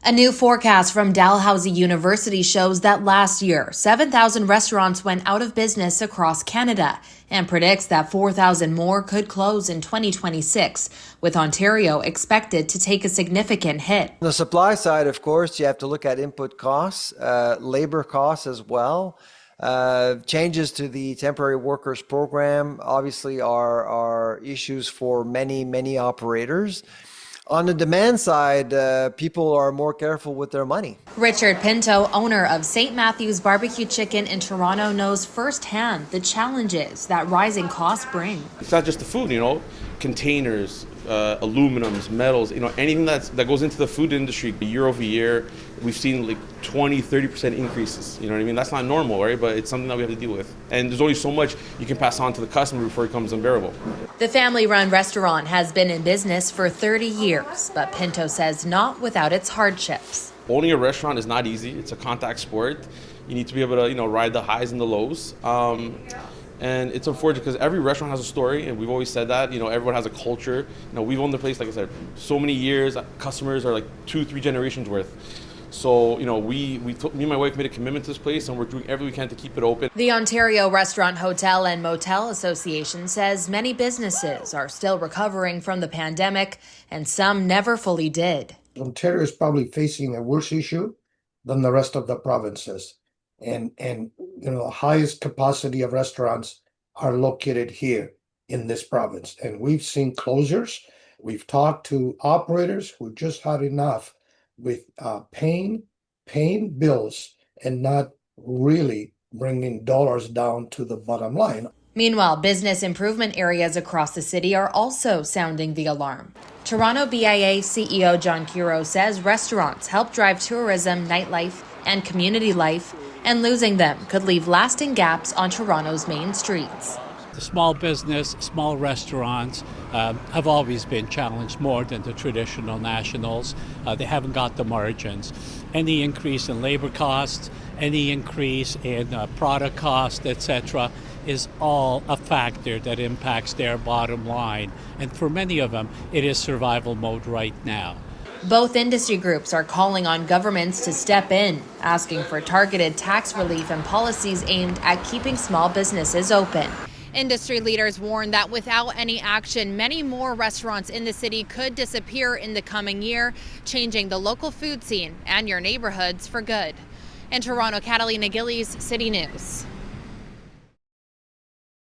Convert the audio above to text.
A new forecast from Dalhousie University shows that last year, 7,000 restaurants went out of business across Canada and predicts that 4,000 more could close in 2026, with Ontario expected to take a significant hit. On the supply side, of course, you have to look at input costs, labor costs as well. Changes to the temporary workers program obviously are issues for many operators. On the demand side, people are more careful with their money. Richard Pinto, owner of St. Matthew's Barbecue Chicken in Toronto, knows firsthand the challenges that rising costs bring. It's not just the food, containers, aluminums, metals, anything that goes into the food industry. Year over year, we've seen like 20-30% increases. You know what I mean? That's not normal, right? But it's something that we have to deal with. And there's only so much you can pass on to the customer before it becomes unbearable. The family-run restaurant has been in business for 30 years, but Pinto says not without its hardships. Owning a restaurant is not easy. It's a contact sport. You need to be able to, ride the highs and the lows. And it's unfortunate because every restaurant has a story, and we've always said that. Everyone has a culture. We've owned the place, like I said, so many years. Customers are like 2-3 generations worth. So, me and my wife made a commitment to this place, and we're doing everything we can to keep it open. The Ontario Restaurant, Hotel and Motel Association says many businesses are still recovering from the pandemic, and some never fully did. Ontario is probably facing a worse issue than the rest of the provinces. And the highest capacity of restaurants are located here in this province. And we've seen closures. We've talked to operators who just had enough with paying bills and not really bringing dollars down to the bottom line. Meanwhile, business improvement areas across the city are also sounding the alarm. Toronto BIA CEO John Kiro says restaurants help drive tourism, nightlife, and community life, and losing them could leave lasting gaps on Toronto's main streets. The small business, small restaurants have always been challenged more than the traditional nationals. They haven't got the margins. Any increase in labor costs, any increase in product costs, etc., is all a factor that impacts their bottom line. And for many of them, it is survival mode right now. Both industry groups are calling on governments to step in, asking for targeted tax relief and policies aimed at keeping small businesses open. Industry leaders warn that without any action, many more restaurants in the city could disappear in the coming year, changing the local food scene and your neighborhoods for good. In Toronto, Catalina Gillies, City News.